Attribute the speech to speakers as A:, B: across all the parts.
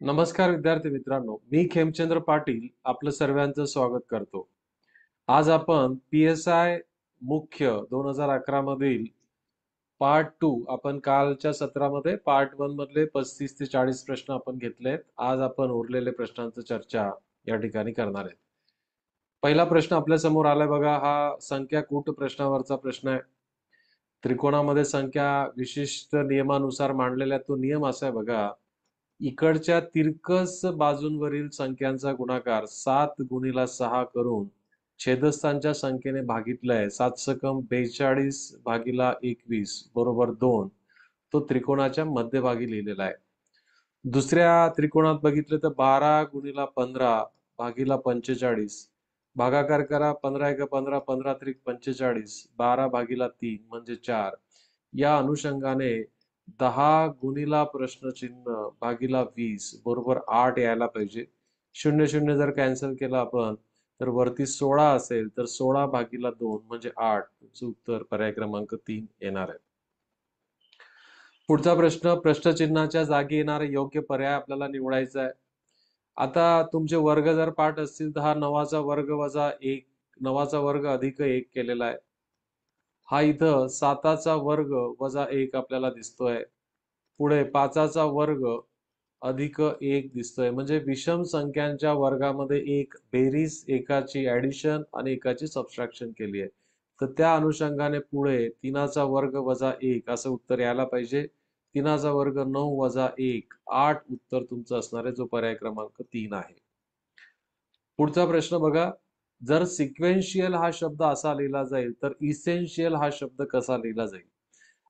A: नमस्कार विद्यार्थी मित्रांनो, मी खेमचंद्र पाटील आपलं सर्वांचं स्वागत करतो. आज आपण PSI मुख्य 2011 मधील पार्ट 2 आपण कालच्या सत्रामध्ये पार्ट 1 मधले 35 ते 40 प्रश्न आपण घेतलेत. आज आपण उरलेले प्रश्नांची चर्चा या ठिकाणी करणार आहेत. पहिला प्रश्न आपल्या समोर आलाय बघा, हा संख्या कूट प्रश्नावरचा प्रश्न आहे. त्रिकोणामध्ये संख्या विशिष्ट नियमानुसार मांडलेला तो नियम असा आहे बघा, इकडच्या तिरकस बाजूंवरील संख्यांचा गुणाकार 7 गुणिला 6 करून छेदस्थानच्या संख्येने भागितलाय. 7 सकम 42 भागिला 21 बरोबर 2. तो त्रिकोणाच्या मध्यभागी लिहिलेला आहे. दुसऱ्या त्रिकोणात बघितलं तर 12 गुणिला 15 भागिला 45 भागाकार करा. 15 एक 15, 15 त्रिक 45, 12 भागिला 3 म्हणजे 4. या अनुषंगाने 10 गुणिला प्रश्नचिन्ह भागिला 20 बरोबर 8 यायला पाहिजे. 0 0 जर कॅन्सल केलं आपण तर वरती 16 असेल तर 16 भागिला 2 म्हणजे 8. तुमचं उत्तर पर्याय क्रमांक 3 येणार आहे. पुढचा प्रश्न, प्रश्नचिन्हाच्या जागी येणारा योग्य पर्याय आपल्याला निवडायचा आहे. आता तुमचे वर्ग जर पाठ असतील तर हा 9चा वर्ग वजा 1, 9चा वर्ग अधिक 1 केलेला आहे. हा इथं 7चा वर्ग वजा 1 आपल्याला दिसतोय. पुढे 5चा वर्ग अधिक 1 दिसतोय. म्हणजे विषम संख्यांच्या वर्गामध्ये एक बेरीज, एकाची ऍडिशन आणि एकाची सबट्रॅक्शन केली आहे. तर त्या अनुषंगाने पुढे 3चा वर्ग वजा 1 असं उत्तर यायला पाहिजे. 3चा वर्ग 9 वजा 1 8 उत्तर तुमचं असणार आहे, जो पर्याय क्रमांक 3 आहे. पुढचा प्रश्न बघा, जर सिक्वेन्शियल हा शब्द असा लिहिला जाईल तर इसेन्शियल हा शब्द कसा लिहिला जाईल?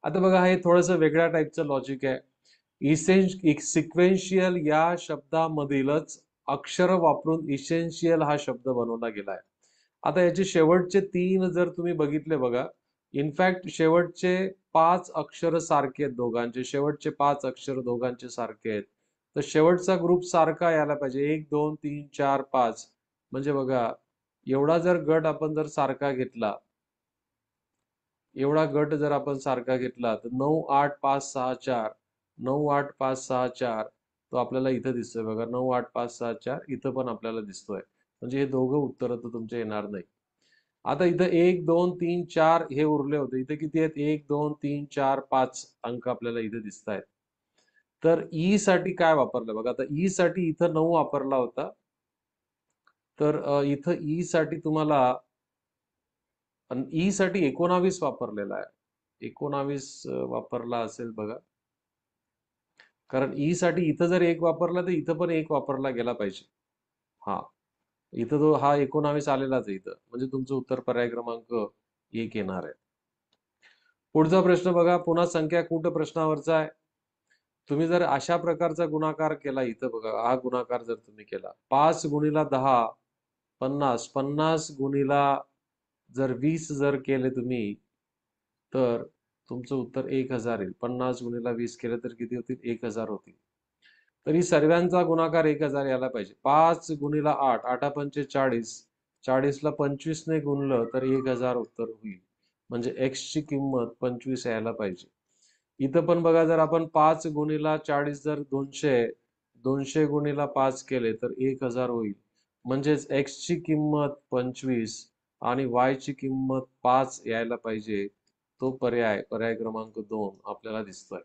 A: आता बघा, हे थोडंसं वेगळ्या टाईपचं लॉजिक आहे. सिक्वेन्शियल या शब्दामधीलच अक्षर वापरून इसेन्शियल हा शब्द बनवला गेलाय. आता याचे शेवटचे 3 जर तुम्ही बघितले बघा, इनफॅक्ट शेवटचे 5 अक्षर सारखे आहेत दोघांचे. शेवटचे 5 अक्षर दोघांचे सारखे आहेत. तर शेवटचा ग्रुप सारखा यायला पाहिजे. 1 2 3 4 5 म्हणजे बघा, एवढा जर गट आपण जर सारखा घेतला, एवढा गट जर आपण सारखा घेतला तर 9 8 5 6 4, 9 8 5 6 4 तो आपल्याला इथं दिसतोय बघा. 9 8 5 6 4 इथं पण आपल्याला दिसतोय. म्हणजे हे दोघं उत्तर तर तुमचे येणार नाही. आता इथं 1 2 3 4 हे उरले होते. इथं किती आहेत? 1 2 3 4 5 अंक आपल्याला इथे दिसत आहेत. तर ई साठी काय वापरलं बघा. आता ई साठी इथं 9 वापरला होता. तर इथं ई साठी तुम्हाला ई साठी 19 वापरलेला आहे. 19 वापरला असेल बघा. कारण ई साठी इथं जर 1 वापरला तर इथं पण 1 वापरला गेला पाहिजे. हा, इथं तो हा 19 आलेलाच आहे इथं. म्हणजे तुमचं उत्तर पर्याय क्रमांक 1 येणार आहे. पुढचा प्रश्न बघा, पुन्हा संख्या कूट प्रश्नावरचा आहे. तुम्ही जर अशा प्रकारचा गुणाकार केला, इथं बघा हा गुणाकार जर तुम्ही केला 5 गुणिला 10 50, 50 गुणिला जर 20 जर केले तुम्ही तर तुमचं उत्तर 1000 येईल. 50 गुणिला 20 केलं तर किती होतील? 1000 होतील. तरी सर्वांचा गुणाकार 1000 यायला पाहिजे. 5 गुणिला 8, 8 पंचे 40, 40 ला 25 ने गुणलं तर 1000 उत्तर होईल. म्हणजे x ची किंमत 25 यायला पाहिजे. इथं पण बघा, जर आपण 5 गुणिला 40 जर 200, 200 गुणिला 5 केले तर 1000 होईल. म्हणजेच x ची किंमत 25 आणि y ची किंमत 5 यायला पाहिजे. तो पर्याय क्रमांक 2 आपल्याला दिसतोय.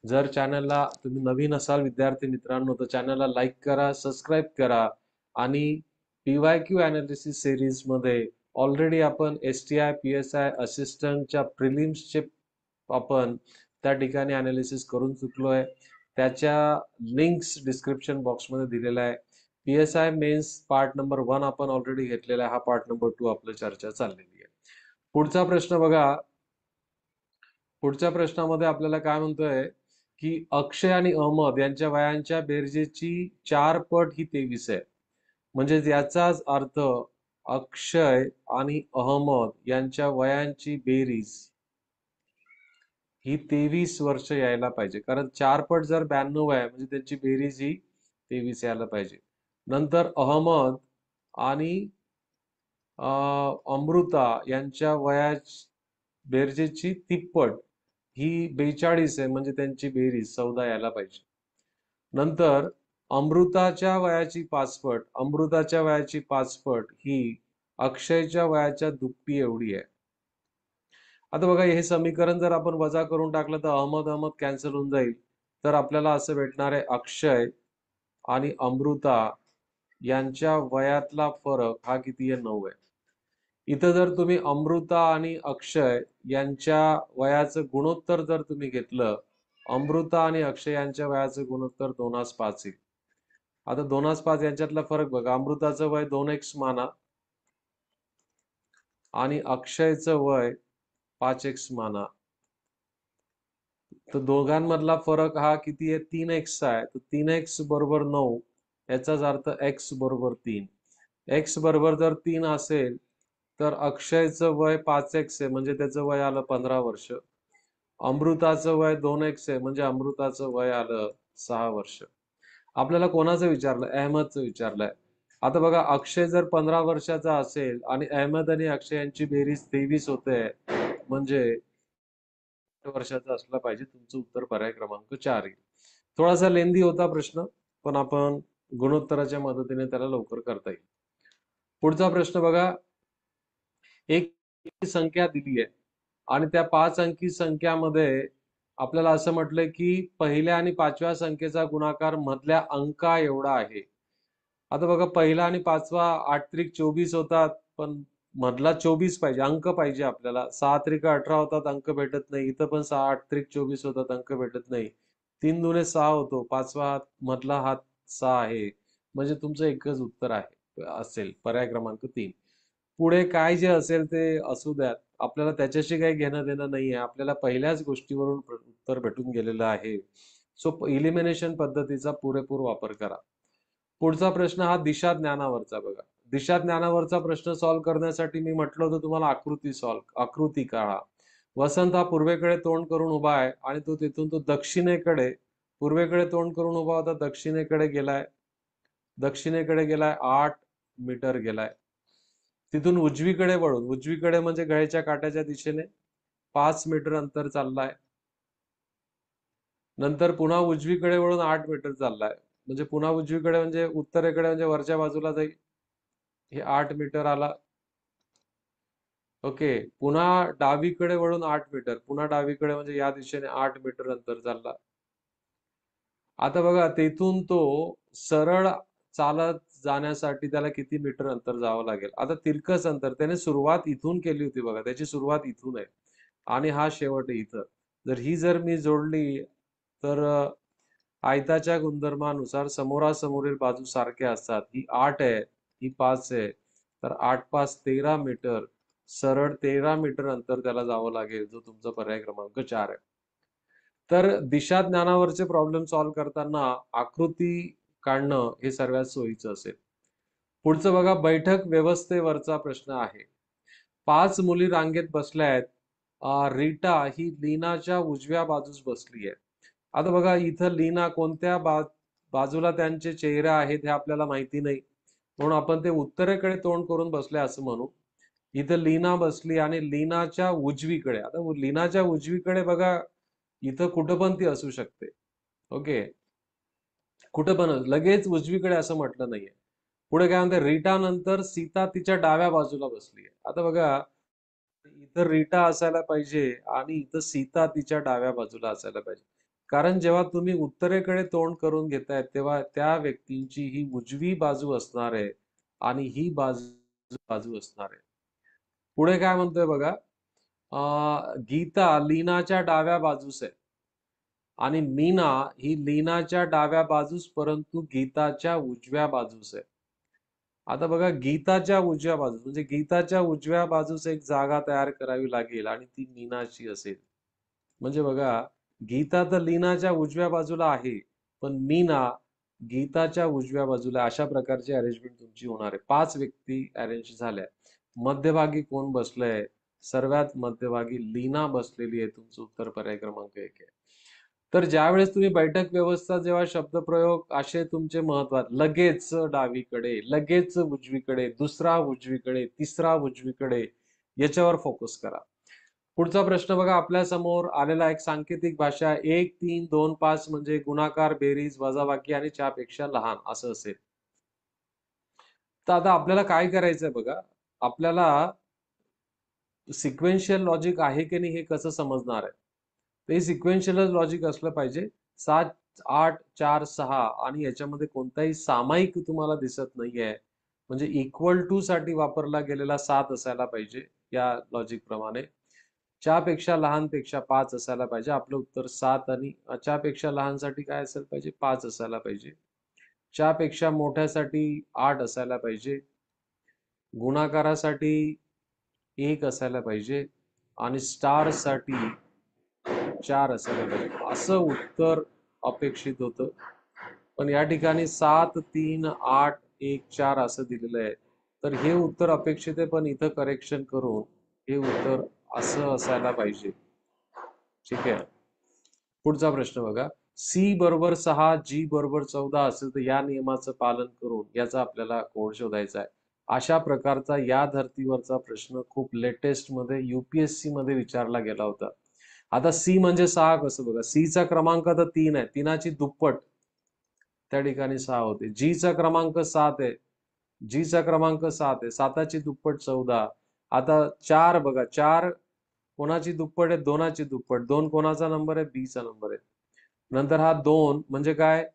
A: जर चॅनलला तुम्ही नवीन असाल विद्यार्थी मित्रांनो तर चॅनलला लाईक करा, सबस्क्राईब करा आणि PYQ अनालिसिस सिरीज मध्ये ऑलरेडी आपण STI PSI असिस्टंटच्या प्रिलिम्सचे आपण त्या ठिकाणी अनालिसिस करून चुकलोय. त्याच्या लिंक्स डिस्क्रिप्शन बॉक्समध्ये दिलेला आहे. PSI मेन्स पार्ट नंबर 1 आपण ऑलरेडी घेतलेला आहे. हा पार्ट नंबर 2 आपली चर्चा चाललेली आहे. पुढचा प्रश्न बघा. पुढच्या प्रश्नामध्ये आपल्याला काय म्हणतोय की अक्षय आणि अहमद यांच्या वयांच्या बेरजेची 4 पट ही 23 आहे. म्हणजे याचाच अर्थ अक्षय आणि अहमद यांच्या वयांची बेरीज ही 23 वर्ष यायला पाहिजे. कारण 4 पट जर 92 आहे म्हणजे त्यांची बेरीज ही 23 यायला पाहिजे. नंतर अहमद आणि अमृता यांच्या बेरजेची तिप्पट ही 42 आहे म्हणजे त्यांची बेरीज 14 यायला पाहिजे. नंतर अमृताच्या वयाची 5 पट, अमृताच्या वयाची 5 पट ही अक्षयच्या वयाच्या दुप्पटी एवढी आहे. आता बघा हे समीकरण जर आपण वजा करून टाकलं तर अहमद अहमद कॅन्सल होऊन जाईल. तर आपल्याला असं भेटणार आहे अक्षय आणि अमृता यांच्या वयातला फरक हा किती आहे? 9 आहे. इथं जर तुम्ही अमृता आणि अक्षय यांच्या वयाचं गुणोत्तर जर तुम्ही घेतलं, अमृता आणि अक्षय यांच्या वयाचं गुणोत्तर 2:5 येईल. आता 2:5 यांच्यातला फरक बघा. अमृताचं वय 2x माना आणि अक्षयचं वय 5x माना. तर दोघांमधला फरक हा किती आहे? 3x आहे. तर 3x बरोबर 9, याचाच अर्थ x बरोबर 3. x बरोबर जर 3 असेल तर अक्षयचं वय 5x आहे, म्हणजे त्याचं वय आलं 15 वर्ष. अमृताचं वय 2x आहे, म्हणजे अमृताचं वय आलं 6 वर्ष. आपल्याला कोणाचं विचारलं? अहमदचं विचारलंय. आता बघा अक्षय जर 15 वर्षाचा असेल आणि अहमद आणि अक्षय यांची बेरीज 23 होते, म्हणजे वर्षाचा असला पाहिजे. तुमचं उत्तर पर्याय क्रमांक 4 येईल. थोडासा लेंदी होता प्रश्न, पण आपण गुणोत्तराच्या मदतीने त्याला लवकर करता येईल. पुढचा प्रश्न बघा. एक संख्या दिली आहे आणि त्या 5 अंकी संख्यामध्ये आपल्याला असं म्हटलंय की पहिल्या आणि 5व्या संख्येचा गुणाकार मधल्या अंका एवढा आहे. आता बघा पहिला आणि 5वा 8 त्रिक 24 होतात, पण मधला 24 पाहिजे, अंक पाहिजे आपल्याला. 6 त्रिक 18 होतात, अंक भेटत नाही. इथं पण 8 त्रिक 24 होतात, अंक भेटत नाही. 3 दुने 6 होतो, 5वा हात मधला हात 6 आहे, म्हणजे तुमचं एकच उत्तर आहे असेल, पर्याय क्रमांक 3. पुढे काय जे असेल ते असू द्यात, आपल्याला त्याच्याशी काही घेणं देणं नाहीये. आपल्याला पहिल्याच गोष्टीवरून उत्तर भेटून गेलेलं आहे. सो इलिमिनेशन पद्धतीचा पुरेपूर वापर करा. पुढचा प्रश्न हा दिशा ज्ञानावरचा बघा. दिशा ज्ञानावरचा प्रश्न सॉल्व्ह करण्यासाठी मी म्हटलं होतं तुम्हाला आकृती काढा. वसंत हा पूर्वेकडे तोंड करून उभा आहे आणि तो दक्षिणेकडे, पूर्वेकडे तोंड करून उभा होता, दक्षिणेकडे गेलाय. 8 मीटर गेलाय. तिथून उजवीकडे वळून, उजवीकडे म्हणजे घड्याच्या काट्याच्या दिशेने 5 मीटर अंतर चाललाय. नंतर पुन्हा उजवीकडे वळून 8 मीटर चाललाय. म्हणजे पुन्हा उजवीकडे म्हणजे उत्तरेकडे, म्हणजे वरच्या बाजूला जाईल. हे 8 मीटर आला. ओके. पुन्हा डावीकडे वळून 8 मीटर, पुन्हा डावीकडे म्हणजे या दिशेने 8 मीटर अंतर चालला. आता बघा तेथून तो सरळ चालत जाण्यासाठी त्याला किती मीटर अंतर जावं लागेल? आता तिरकस अंतर, त्याने सुरुवात इथून केली होती बघा, त्याची सुरुवात इथून आहे आणि हा शेवट आहे इथं. जर मी जोडली तर आयताच्या गुणधर्मानुसार समोरासमोरील बाजू सारख्या असतात. ही 8 आहे, ही 5 आहे, तर 8 5 13 मीटर, सरळ 13 मीटर अंतर त्याला जावं लागेल, जो तुमचा पर्याय क्रमांक 4 आहे. तर दिशा ज्ञानावरचे प्रॉब्लेम सॉल्व्ह करताना आकृती काढणं हे सर्वात सोयीचं असेल. पुढचं बघा, बैठक व्यवस्थेवरचा प्रश्न आहे. 5 मुली रांगेत बसल्या आहेत. रीटा ही लीनाच्या उजव्या बाजूस बसली आहे. आता बघा इथं लीना कोणत्या बाजूला त्यांचे चेहरे आहेत हे आपल्याला माहिती नाही, म्हणून आपण ते उत्तरेकडे तोंड करून बसले असं म्हणू. इथं लीना बसली आणि लीनाच्या उजवीकडे, आता लीनाच्या उजवीकडे बघा इथं कुठं पण ती असू शकते. ओके, कुठं पण लगेच उजवीकडे असं म्हटलं नाहीये. पुढे काय म्हणते, रीटा नंतर सीता तिच्या डाव्या बाजूला बसली आहे. आता बघा इथं रीटा असायला पाहिजे आणि इथं सीता तिच्या डाव्या बाजूला असायला पाहिजे, कारण जेव्हा तुम्ही उत्तरेकडे तोंड करून घेताय तेव्हा त्या व्यक्तींची ही उजवी बाजू असणार आहे आणि ही बाजू असणार आहे. पुढे काय म्हणतोय बघा, गीता लीनाच्या डाव्या बाजूस आहे आणि मीना ही लीनाच्या डाव्या बाजूस परंतु गीताच्या उजव्या बाजूस आहे. आता बघा गीताच्या उजव्या बाजूस म्हणजे गीताच्या उजव्या बाजूस एक जागा तयार करावी लागेल आणि ती मीनाची असेल. म्हणजे बघा गीता तर लीनाच्या उजव्या बाजूला आहे, पण मीना गीताच्या उजव्या बाजूला, अशा प्रकारची अरेंजमेंट तुमची होणार आहे. 5 व्यक्ती अरेंज झाल्या. मध्यभागी कोण बसलंय? सर्वात मध्यभागी लीना बसलेली आहे. तुमचं उत्तर पर्याय क्रमांक 1 आहे. तर ज्यावेळेस तुम्ही बैठक व्यवस्था, जेव्हा शब्दप्रयोग असे तुमचे महत्वाचे, लगेच डावीकडे, लगेच उजवीकडे, दुसरा उजवीकडे, तिसरा उजवीकडे, याच्यावर फोकस करा. पुढचा प्रश्न बघा, आपल्या समोर आलेला एक सांकेतिक भाषा 1 3 2 5 म्हणजे गुणाकार, बेरीज, वजाबाकी आणि च्यापेक्षा लहान असं असेल. तर आता आपल्याला काय करायचंय बघा, आपल्याला सिक्वेन्शियल लॉजिक आहे की नाही हे कसं समजणार आहे? ते सिक्वेन्शियल लॉजिक असलं पाहिजे. 7 8 4 6 आणि याच्यामध्ये कोणताही सामायिक तुम्हाला दिसत नाहीये. म्हणजे इक्वल टू साठी वापरला गेलेला 7 असायला पाहिजे या लॉजिक प्रमाणे. च्यापेक्षा लहानपेक्षा 5 असायला पाहिजे. आपलं उत्तर 7 आणि च्यापेक्षा लहानसाठी काय असायला पाहिजे? 5 असायला पाहिजे. च्यापेक्षा मोठ्यासाठी 8 असायला पाहिजे. गुणाकारासाठी 1 असायला पाहिजे आणि स्टारसाठी 4 असायला पाहिजे. असं उत्तर अपेक्षित होतं. पण या ठिकाणी 7 3 8 1 4 असं दिलेलं आहे. तर हे उत्तर अपेक्षित आहे, पण इथं करेक्शन करून हे उत्तर असं असायला पाहिजे. ठीक आहे. पुढचा प्रश्न बघा, सी बरोबर 6 जी बरोबर 14 असेल तर या नियमाचं पालन करून याचा आपल्याला कोड शोधायचा आहे. अशा प्रकारचा या धर्तीवरचा प्रश्न खूप लेटेस्ट मध्ये UPSC मध्ये विचारला गेला होता. आता सी म्हणजे 6 कसं बघा, सी चा क्रमांक तर 3 आहे, 3ची दुप्पट त्या ठिकाणी 6 होते. जी चा क्रमांक 7 आहे, जी चा क्रमांक 7 आहे, 7ची दुप्पट 14. आता 4 बघा, 4 कोणाची दुप्पट आहे? 2ची दुप्पट. 2 कोणाचा नंबर आहे? बी चा नंबर आहे. नंतर हा 2 म्हणजे काय?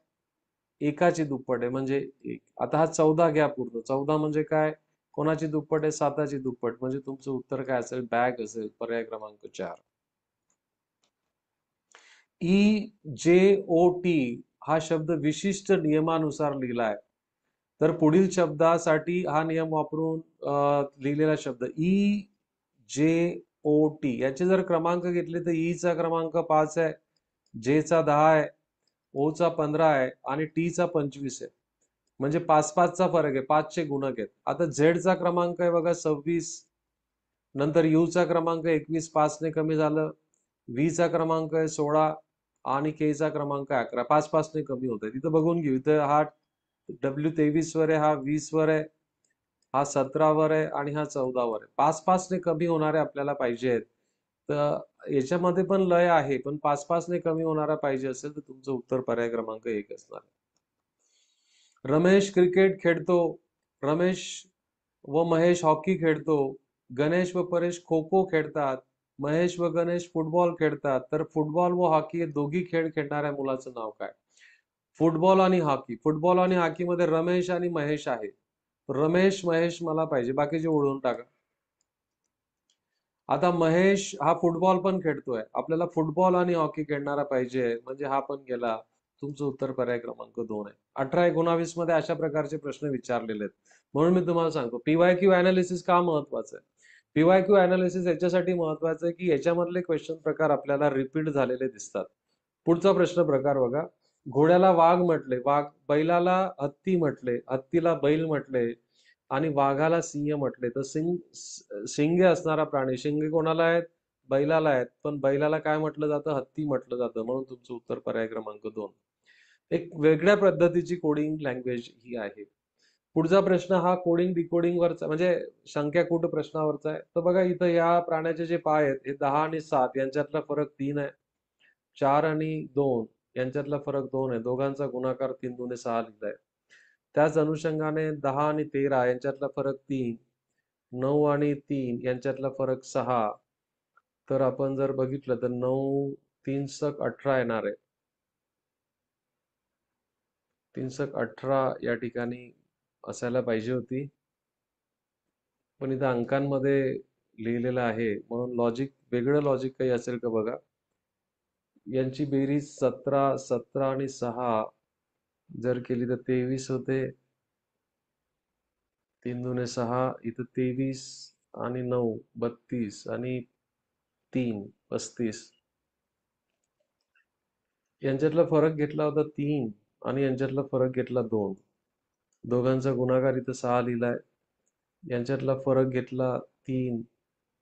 A: एकाची दुप्पट आहे म्हणजे 1. आता हा 14 घ्या पूर्ण. 14 म्हणजे काय? कोणाची दुप्पट आहे? 7ची दुप्पट. म्हणजे तुमचं उत्तर काय असेल? बॅग असेल. पर्याय क्रमांक 4. EJOT हा शब्द विशिष्ट नियमानुसार लिहिलाय. तर पुढील शब्दासाठी हा नियम वापरून लिहिलेला शब्द EJOT याचे जर क्रमांक घेतले तर E चा क्रमांक 5 आहे, J चा 10 आहे, O चा 15 आहे आणि T चा 25 आहे. म्हणजे 5-5 चा फरक आहे. 5 चे गुणक आहेत. आता Z चा क्रमांक आहे बघा 26, नंतर U चा क्रमांक 21, 5 ने कमी झालं. V चा क्रमांक आहे 16 आणि K चा क्रमांक आहे 11. 5-5 ने कमी होत आहे. तिथं बघून घेऊ. इथं हा W 23 वर आहे, हा 20 वर आहे, हा 17 वर आहे आणि हा 14 वर आहे. 5-5 ने कमी होणारे आपल्याला पाहिजे आहेत. तर याच्यामध्ये पण लय आहे, पण 5-5 ने कमी होणारा पाहिजे असेल तर तुमचं उत्तर पर्याय क्रमांक 1 असणार. रमेश क्रिकेट खेळतो, रमेश व महेश हॉकी खेळतो, गणेश व परेश खो खो खेळतात, महेश व गणेश फुटबॉल खेळतात. तर फुटबॉल व हॉकी हे दोघी खेळ खेळणाऱ्या मुलाचं नाव काय? फुटबॉल आणि हॉकी. फुटबॉल आणि हॉकी मध्ये रमेश आणि महेश आहे. रमेश महेश मला पाहिजे, बाकीचे ओढून टाका. आता महेश हा फुटबॉल पण खेळतोय, आपल्याला फुटबॉल आणि हॉकी खेळणारा पाहिजे, म्हणजे हा पण गेला. तुमचं उत्तर पर्याय क्रमांक 2 आहे. 18-19 मध्ये अशा प्रकारचे प्रश्न विचारलेले आहेत. म्हणून मी तुम्हाला सांगतो PYQ अनालिसिस का महत्वाचं आहे. PYQ अनालिसिस याच्यासाठी महत्वाचं आहे की याच्यामधले क्वेश्चन प्रकार आपल्याला रिपीट झालेले दिसतात. पुढचा प्रश्न प्रकार बघा, घोड्याला वाघ म्हटले, वाघ, बैलाला हत्ती म्हटले, हत्तीला बैल म्हटले आणि वाघाला सिंह म्हटले. तर शिंगे असणारा प्राणी, शिंगे कोणाला आहेत? बैलाला आहेत. पण बैलाला काय म्हटलं जातं? हत्ती म्हटलं जातं. म्हणून तुमचं उत्तर पर्याय क्रमांक 2. एक वेगळ्या पद्धतीची कोडिंग लँग्वेज ही आहे. पुढचा प्रश्न हा कोडिंग डिकोडिंग वरचा म्हणजे संख्याकूट प्रश्नावरचा आहे. तर बघा इथं या प्राण्याचे जे पाय आहेत हे 10 आणि 7 यांच्यातला फरक 3 आहे. 4 आणि 2 यांच्यातला फरक 2 आहे. दोघांचा गुणाकार 3 दुने 6 लिहिलाय. त्याच अनुषंगाने 10 आणि 13 यांच्यातला फरक 3, 9 आणि 3 यांच्यातला फरक 6. तर आपण जर बघितलं तर 9 3 सक 18 येणार आहे. 3 सक 18 या ठिकाणी असायला पाहिजे होती. पण इथं अंकांमध्ये लिहिलेलं आहे, म्हणून लॉजिक वेगळं लॉजिक काही असेल का बघा. यांची बेरीज 17 17 आणि 6 जर केली तर 23 होते. 3 दुने 6, इथं 23 आणि 9 32 आणि 3 35. यांच्यातला फरक घेतला होता 3 आणि यांच्यातला फरक घेतला 2. दोघांचा गुणाकार इथं 6 लिहिलाय. यांच्यातला फरक घेतला 3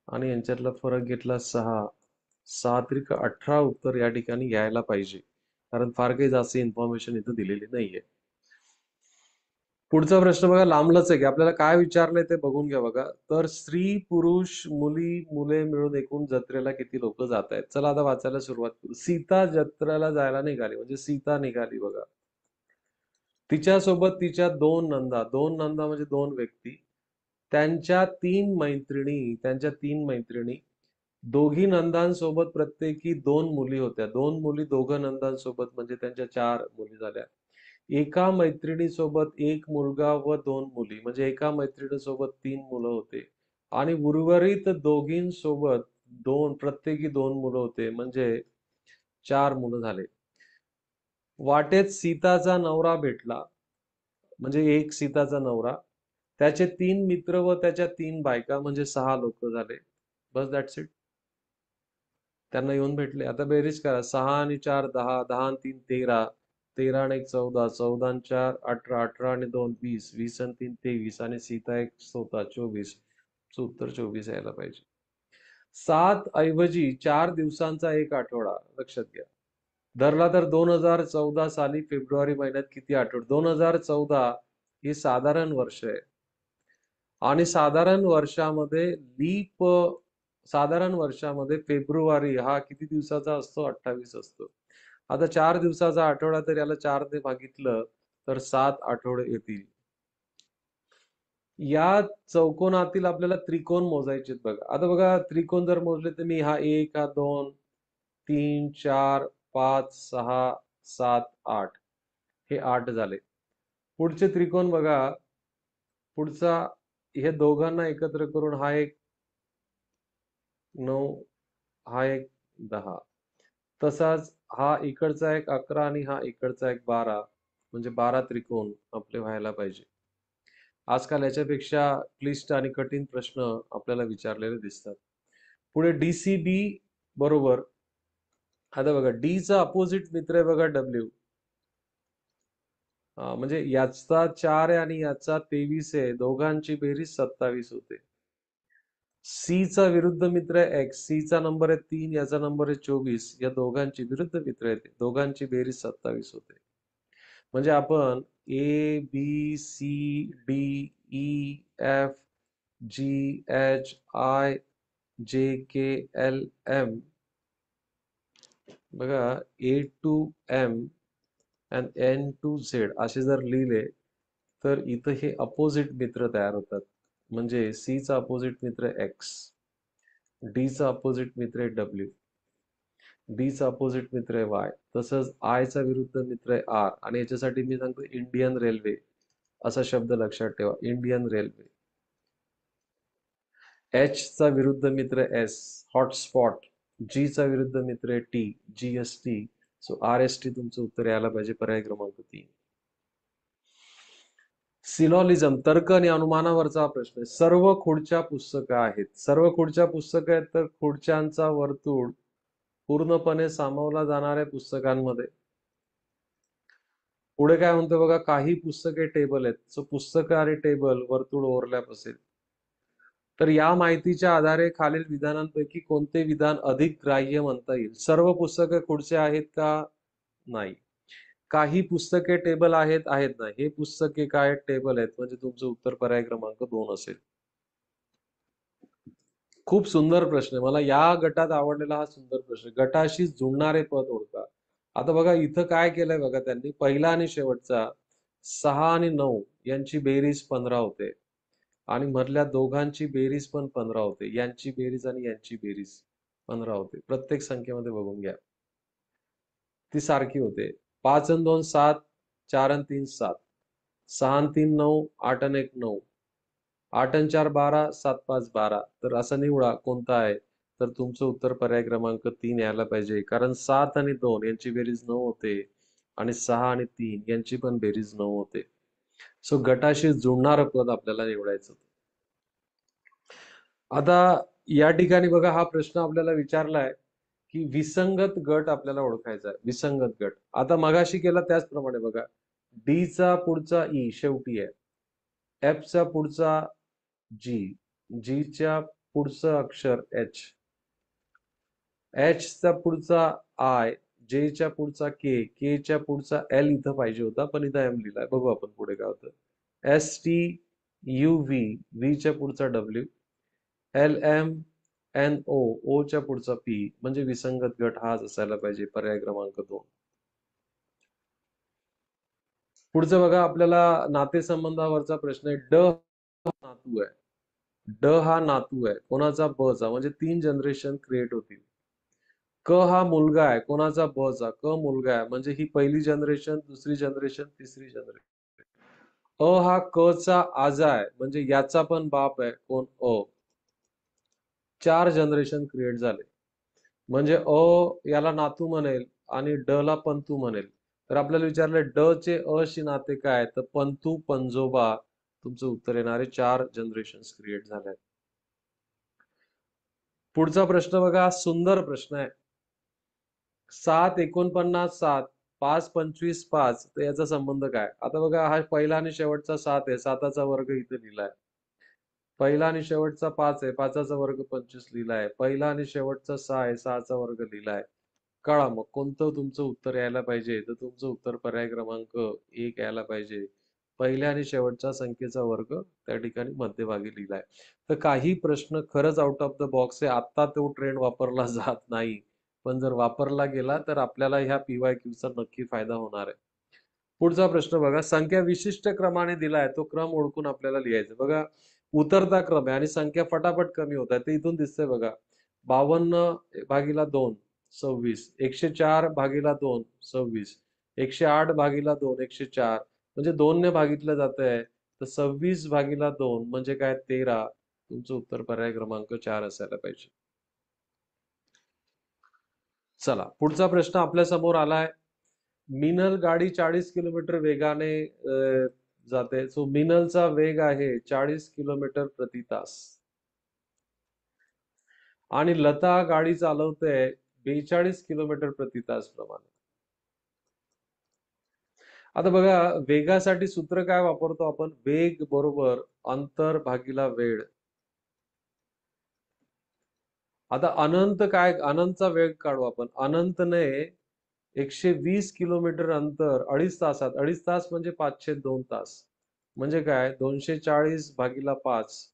A: आणि यांच्यातला फरक घेतला 6. 6 त्रिक 18 उत्तर या ठिकाणी यायला पाहिजे, कारण फार काही जास्त इन्फॉर्मेशन इथं दिलेली नाहीये. पुढचा प्रश्न बघा, लांबलंच आहे की आपल्याला काय विचारलंय ते बघून घ्या बघा. तर स्त्री, पुरुष, मुली, मुले मिळून एकूण जत्रेला किती लोक जात आहेत? चला आता वाचायला सुरुवात करू. सीता जत्रेला जायला निघाली, म्हणजे सीता निघाली बघा. तिच्यासोबत तिच्या दोन नंदा म्हणजे दोन व्यक्ती, त्यांच्या तीन मैत्रिणी, दोघी नंदांसोबत प्रत्येकी दोन मुली होत्या. दोन मुली दोघं नंदांसोबत, म्हणजे त्यांच्या चार मुली झाल्या. एका मैत्रिणीसोबत एक मुलगा व दोन मुली, म्हणजे एका मैत्रिणीसोबत तीन मुलं होते. आणि उर्वरित दोघींसोबत प्रत्येकी दोन मुलं होते, म्हणजे चार मुलं झाले. वाटेत सीताचा नवरा भेटला, म्हणजे एक सीताचा नवरा, त्याचे तीन मित्र व त्याच्या तीन बायका, म्हणजे सहा लोक झाले. बस, दॅट्स इट. त्यांना येऊन भेटले. आता बेरीज करा. 6 आणि 4 10, 10 आणि 3 13, 13 आणि 1 14, 14 आणि 4 18, 18 आणि 2 20, 20 आणि 3 23 आणि सीता एक स्वतः 24. उत्तर 24 यायला पाहिजे. 7 ऐवजी 4 दिवसांचा एक आठवडा लक्षात घ्या धरला तर 2014 साली फेब्रुवारी महिन्यात किती आठवडे? 2014 हे साधारण वर्ष आहे. आणि साधारण वर्षामध्ये फेब्रुवारी हा किती दिवसाचा असतो? 28 असतो. आता 4 दिवसाचा आठवडा, तर याला 4 ने भागितलं तर 7 आठवडे येतील. या चौकोनातील आपल्याला त्रिकोण मोजायचे बघा. आता बघा, त्रिकोण जर मोजले तर मी हा 1, हा 2, 3, 4, 5, 6, 7, 8, हे 8 झाले. पुढचे त्रिकोण बघा. पुढचा हे दोघांना एकत्र करून हा एक 9, हा एक 10. तसाच हा इकडचा एक 11 आणि हा इकडचा एक 12, म्हणजे 12 त्रिकोण आपले व्हायला पाहिजे. आजकाल याच्यापेक्षा क्लिष्ट आणि कठीण प्रश्न आपल्याला विचारलेले दिसतात. पुढे DCB बरोबर. आता बघा, डी चा अपोजिट मित्र आहे बघा डब्ल्यू. म्हणजे याचा 4 आहे आणि याचा 23 आहे, दोघांची बेरीज 27 होते. सी चा विरुद्ध मित्र आहे एक्स, सी चा नंबर आहे 3, याचा नंबर आहे 24, या दोघांची विरुद्ध मित्र आहेत, दोघांची बेरीज 27 होते. म्हणजे आपण A B C D E F G H I J K L M बघा, A to M and N to Z असे जर लिहिले तर इथं हे अपोजिट मित्र तयार होतात. म्हणजे सी चा अपोजिट मित्र एक्स, डी चा अपोजिट मित्र आहे डब्ल्यू, डी चा अपोजिट मित्र आहे वाय, तसंच आय चा विरुद्ध मित्र आहे आर. आणि याच्यासाठी मी सांगतो इंडियन रेल्वे असा शब्द लक्षात ठेवा, इंडियन रेल्वे. एच चा विरुद्ध मित्र एस, हॉटस्पॉट. जी चा विरुद्ध मित्र आहे T, GST. So R S T तुमचं उत्तर यायला पाहिजे, पर्याय क्रमांक 3. सिलॉलिझम, तर्क आणि अनुमानावरचा प्रश्न आहे. सर्व खुर्च्या पुस्तकं आहेत. सर्व खुर्च्या पुस्तकं आहेत, तर खुर्च्यांचा वर्तुळ पूर्णपणे सामावला जाणाऱ्या पुस्तकांमध्ये. पुढे काय म्हणतो बघा, काही पुस्तके टेबल आहेत. सो पुस्तकं आणि टेबल वर्तुळ ओव्हरलॅप असेल. तर या माहितीच्या आधारे खालील विधानांपैकी कोणते विधान अधिक ग्राह्य म्हणता येईल? सर्व पुस्तकं खुर्च्या आहेत का? नाही. काही पुस्तके टेबल आहेत ना. हे पुस्तके काय टेबल आहेत, म्हणजे तुमचं उत्तर पर्याय क्रमांक 2 असेल. खूप सुंदर प्रश्न आहे. मला या गटात आवडलेला हा सुंदर प्रश्न. गटाशी जुळणारे पद ओळखा. आता बघा, इथं काय केलंय बघा त्यांनी, पहिला आणि शेवटचा 6 आणि 9 यांची बेरीज 15 होते. आणि मधल्या दोघांची बेरीज पण 15 होते. यांची बेरीज आणि यांची बेरीज 15 होते. प्रत्येक संख्येमध्ये बघून घ्या, ती सारखी होते. 5 आणि 2 7, 4 आणि 3 7, 6 आणि 3 9, 8 आणि 1 9, 8 आणि 4 12, 7 5 12. तर असा निवडा कोणता आहे. तर तुमचं उत्तर पर्याय क्रमांक 3 यायला पाहिजे, कारण 7 आणि 2 यांची बेरीज 9 होते आणि 6 आणि 3 यांची पण बेरीज 9 होते. सो गटाशी जुळणारं पद आपल्याला निवडायचं. आता या ठिकाणी बघा, हा प्रश्न आपल्याला विचारलाय की विसंगत गट आपल्याला ओळखायचा आहे. विसंगत गट. आता मगाशी केला त्याचप्रमाणे बघा, डी चा पुढचा ई शेवटी आहे, एफ चा पुढचा जी, जी च्या पुढचं अक्षर एच, एच चा पुढचा आय, जे च्या पुढचा के, के च्या पुढचा एल इथं पाहिजे होता, पण इथं एम लिहिलाय. बघू आपण पुढे काय होतं. STUV, व्हीच्या पुढचा W, LMNO, ओच्या पुढचा P, म्हणजे विसंगत गट हाच असायला पाहिजे, पर्याय क्रमांक 2. पुढचं बघा, आपल्याला नातेसंबंधावरचा प्रश्न आहे. नातू आहे. ड हा नातू आहे कोणाचा? बचा, म्हणजे 3 जनरेशन क्रिएट होतील. क हा मुलगा आहे कोणाचा? बचा. क मुलगा आहे म्हणजे ही पहिली जनरेशन, दुसरी जनरेशन, तिसरी जनरेशन. हा क चा आजा आहे म्हणजे याचा पण बाप आहे कोण? 4 जनरेशन क्रिएट झाले. म्हणजे याला नातू म्हणेल आणि ड ला पंतू म्हणेल. तर आपल्याला विचारलं ड चे शी नाते काय? तर पंतू पंजोबा तुमचं उत्तर येणारे 4 जनरेशन क्रिएट झाले. पुढचा प्रश्न बघा, सुंदर प्रश्न आहे. 7 49 7 5 25 5, तर याचा संबंध काय? आता बघा, हा पहिला आणि शेवटचा 7 आहे, 7चा वर्ग इथे लिहिलाय. पहिला आणि शेवटचा 5 आहे, 5चा वर्ग 25 लिहिलाय. पहिला आणि शेवटचा 6 आहे, 6चा वर्ग लिहिलाय. कळा मग कोणतं तुमचं उत्तर यायला पाहिजे? तर तुमचं उत्तर पर्याय क्रमांक 1 यायला पाहिजे. पहिल्या आणि शेवटच्या संख्येचा वर्ग त्या ठिकाणी मध्यभागी लिहिलाय. तर काही प्रश्न खरंच आउट ऑफ द बॉक्स आहे. आता तो ट्रेंड वापरला जात नाही, पण जर वापरला गेला तर आपल्याला ह्या PYQचा नक्की फायदा होणार आहे. पुढचा प्रश्न बघा, संख्या विशिष्ट क्रमाने दिलाय, तो क्रम ओळखून आपल्याला लिहायचं. बघा, उतरता क्रम आहे आणि संख्या फटाफट कमी होत आहे, ते इथून दिसतंय बघा. 52/2 26, 104/2 26, 108/2 104, म्हणजे 2 ने भागितलं जात आहे. तर 26/2 म्हणजे काय? 13. तुमचं उत्तर पर्याय क्रमांक 4 असायला पाहिजे. चला, पुढचा प्रश्न आपल्या समोर आलाय. मिनल गाडी 40 किलोमीटर वेगाने जाते. सो मिनलचा वेग आहे 40 किलोमीटर प्रति तास आणि लता गाडी चालवते 42 किलोमीटर प्रति तास प्रमाणे. आता बघा, वेगासाठी सूत्र काय वापरतो आपण? वेग बरोबर अंतर भागिला वेळ. आता अनंत काय? अनंतचा वेग काढू आपण. अनंतने 120 किलोमीटर अंतर 2.5 तासात, 2.5 तास म्हणजे 502 तास, म्हणजे काय? 240/5,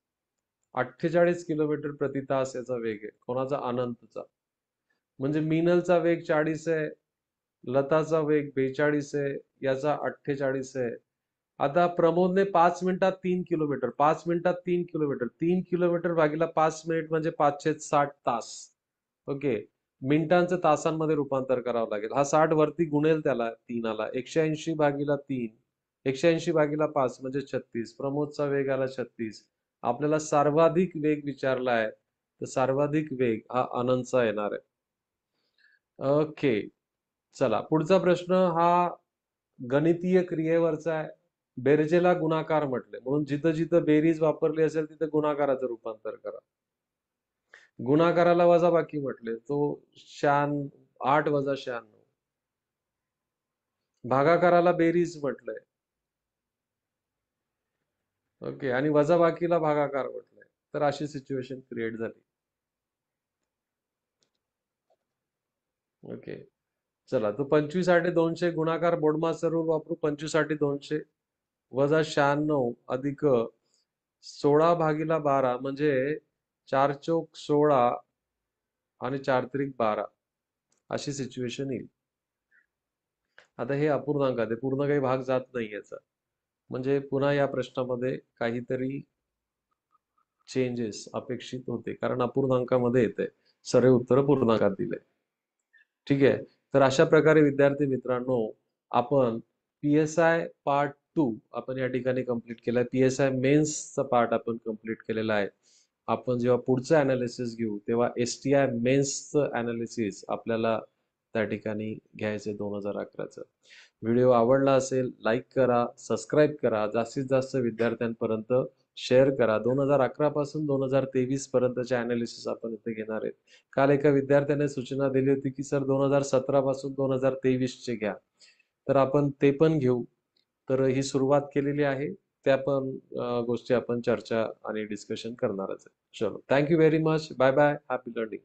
A: 48 किलोमीटर प्रति तास याचा वेग आहे. कोणाचा? अनंतचा. म्हणजे मिनलचा वेग 40 आहे, लताचा वेग 42 आहे, याचा 48 आहे. आता प्रमोदने 5 मिनिटात 3 किलोमीटर, 5 मिनिटात 3 किलोमीटर, 3 किलोमीटर भागिला 5 मिनिट म्हणजे 560 तास. ओके, मिनिटांचं तासांमध्ये रूपांतर करावं लागेल. हा 60 वरती गुणेल त्याला 3 180/3, 180/5 म्हणजे 36. प्रमोदचा वेग आला 36. आपल्याला सर्वाधिक वेग विचारला आहे, तर सर्वाधिक वेग हा अनंतचा येणार आहे. ओके, चला पुढचा प्रश्न हा गणितीय क्रियेवरचा आहे. बेरजेला गुणाकार म्हटले, म्हणून जिथं जिथं बेरीज वापरली असेल तिथं गुणाकाराचं रूपांतर करा. गुणाकाराला वजाबाकी म्हटले, तो 8 - 96. भागाकाराला बेरीज म्हटलंय. ओके, आणि वजाबाकीला भागाकार म्हटलंय. तर अशी सिच्युएशन क्रिएट झाली. ओके, चला, तो 25 × 200 गुणाकार बोडमास्टर रूल वापरू. 25 × 200 वजा 96 अधिक 16/12 म्हणजे 4 चोक 16 आणि 4 त्रिक 12 अशी सिच्युएशन येईल. आता हे अपूर्णांकात आहे, पूर्ण काही भाग जात नाही याचा, म्हणजे पुन्हा या प्रश्नामध्ये काहीतरी चेंजेस अपेक्षित होते, कारण अपूर्णांकामध्ये येते. सर्व उत्तर पूर्णांकात दिले. ठीक आहे, तर अशा प्रकारे विद्यार्थी मित्रांनो, आपण PSI पार्ट 2 आपण या ठिकाणी कंप्लीट केलाय. PSI मेन्सचा पार्ट आपण कंप्लीट केलेला आहे. आपण जेव्हा पुढचं अनालिसिस घेऊ तेव्हा STI मेन्सचं अनालिसिस आपल्याला त्या ठिकाणी घ्यायचे 2011चं. व्हिडिओ आवडला असेल लाईक करा, सबस्क्राईब करा, जास्तीत जास्त विद्यार्थ्यांपर्यंत शेअर करा. 2011 पासून 2023 पर्यंतचे अनालिसिस आपण इथे घेणार आहेत. काल एका विद्यार्थ्याने सूचना दिली होती की सर 2017 पासून 2023 चे घ्या, तर आपण ते पण घेऊ. तर ही सुरुवात केलेली आहे, त्या पण गोष्टी आपण चर्चा आणि डिस्कशन करणारच आहे. चलो, thank you very much. Bye bye. Happy learning.